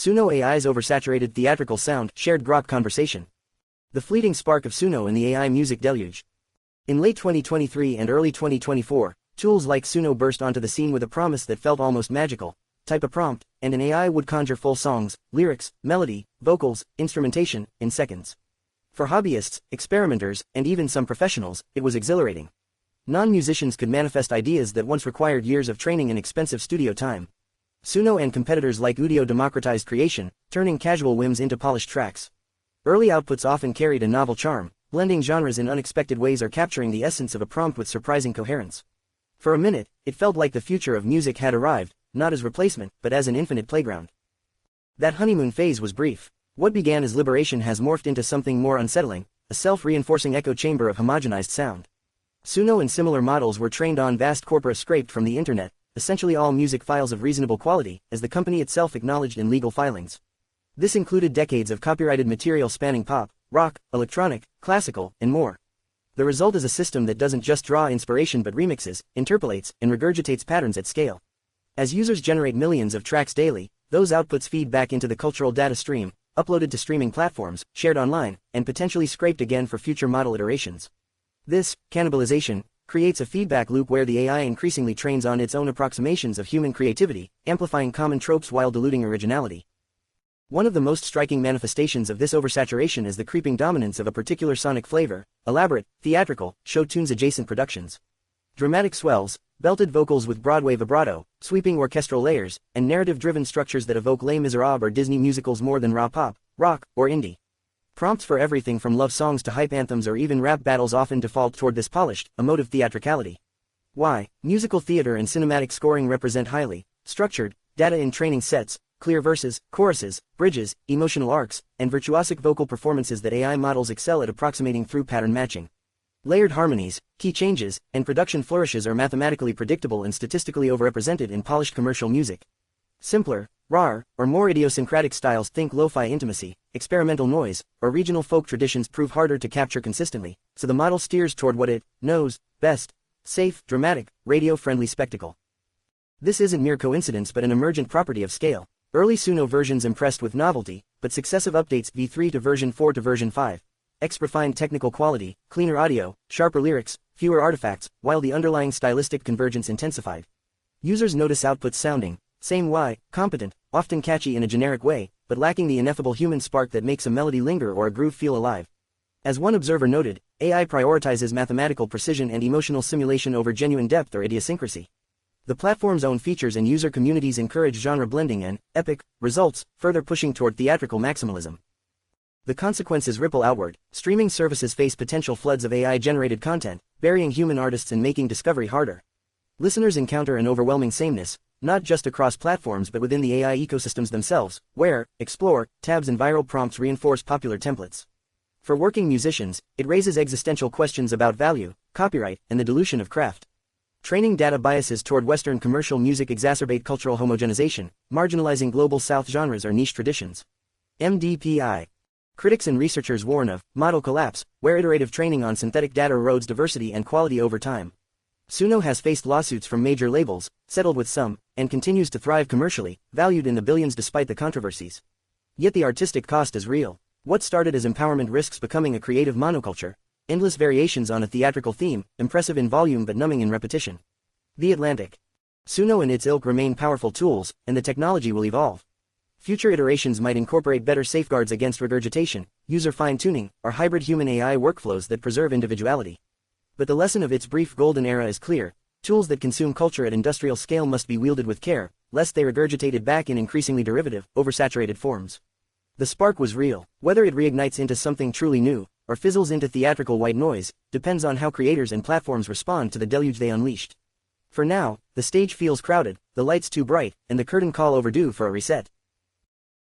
Suno AI's oversaturated theatrical sound shared grok conversation. The fleeting spark of Suno in the AI music deluge. In late 2023 and early 2024, tools like Suno burst onto the scene with a promise that felt almost magical. Type a prompt, and an AI would conjure full songs, lyrics, melody, vocals, instrumentation, in seconds. For hobbyists, experimenters, and even some professionals, it was exhilarating. Non-musicians could manifest ideas that once required years of training and expensive studio time. Suno and competitors like Udio democratized creation, turning casual whims into polished tracks. Early outputs often carried a novel charm, blending genres in unexpected ways or capturing the essence of a prompt with surprising coherence. For a minute, it felt like the future of music had arrived, not as replacement, but as an infinite playground. That honeymoon phase was brief. What began as liberation has morphed into something more unsettling, a self-reinforcing echo chamber of homogenized sound. Suno and similar models were trained on vast corpora scraped from the internet, essentially all music files of reasonable quality, as the company itself acknowledged in legal filings. This included decades of copyrighted material spanning pop, rock, electronic, classical, and more. The result is a system that doesn't just draw inspiration but remixes, interpolates, and regurgitates patterns at scale. As users generate millions of tracks daily, those outputs feed back into the cultural data stream, uploaded to streaming platforms, shared online, and potentially scraped again for future model iterations. This cannibalization creates a feedback loop where the AI increasingly trains on its own approximations of human creativity, amplifying common tropes while diluting originality. One of the most striking manifestations of this oversaturation is the creeping dominance of a particular sonic flavor, elaborate, theatrical, show tunes adjacent productions. Dramatic swells, belted vocals with Broadway vibrato, sweeping orchestral layers, and narrative-driven structures that evoke Les Miserables or Disney musicals more than raw pop, rock, or indie. Prompts for everything from love songs to hype anthems or even rap battles often default toward this polished, emotive theatricality. Why? Musical theater and cinematic scoring represent highly structured, data-in training sets, clear verses, choruses, bridges, emotional arcs, and virtuosic vocal performances that AI models excel at approximating through pattern matching. Layered harmonies, key changes, and production flourishes are mathematically predictable and statistically overrepresented in polished commercial music. Simpler, rawer, or more idiosyncratic styles, think lo-fi intimacy, experimental noise, or regional folk traditions, prove harder to capture consistently, so the model steers toward what it knows best: safe, dramatic, radio-friendly spectacle. This isn't mere coincidence but an emergent property of scale. Early Suno versions impressed with novelty, but successive updates v3 to version 4 to version 5 refined technical quality, cleaner audio, sharper lyrics, fewer artifacts, while the underlying stylistic convergence intensified. Users notice outputs sounding same why, competent, often catchy in a generic way, but lacking the ineffable human spark that makes a melody linger or a groove feel alive. As one observer noted, AI prioritizes mathematical precision and emotional simulation over genuine depth or idiosyncrasy. The platform's own features and user communities encourage genre blending and epic results, further pushing toward theatrical maximalism. The consequences ripple outward. Streaming services face potential floods of AI-generated content, burying human artists and making discovery harder. Listeners encounter an overwhelming sameness, not just across platforms but within the AI ecosystems themselves, where explore tabs and viral prompts reinforce popular templates. For working musicians, it raises existential questions about value, copyright, and the dilution of craft. Training data biases toward Western commercial music exacerbate cultural homogenization, marginalizing global South genres or niche traditions. MDPI. Critics and researchers warn of model collapse, where iterative training on synthetic data erodes diversity and quality over time. Suno has faced lawsuits from major labels, settled with some, and continues to thrive commercially, valued in the billions despite the controversies. Yet the artistic cost is real. What started as empowerment risks becoming a creative monoculture. Endless variations on a theatrical theme, impressive in volume but numbing in repetition. The Atlantic. Suno and its ilk remain powerful tools, and the technology will evolve. Future iterations might incorporate better safeguards against regurgitation, user fine-tuning, or hybrid human-AI workflows that preserve individuality. But the lesson of its brief golden era is clear: tools that consume culture at industrial scale must be wielded with care, lest they regurgitate it back in increasingly derivative, oversaturated forms. The spark was real. Whether it reignites into something truly new, or fizzles into theatrical white noise, depends on how creators and platforms respond to the deluge they unleashed. For now, the stage feels crowded, the lights too bright, and the curtain call overdue for a reset.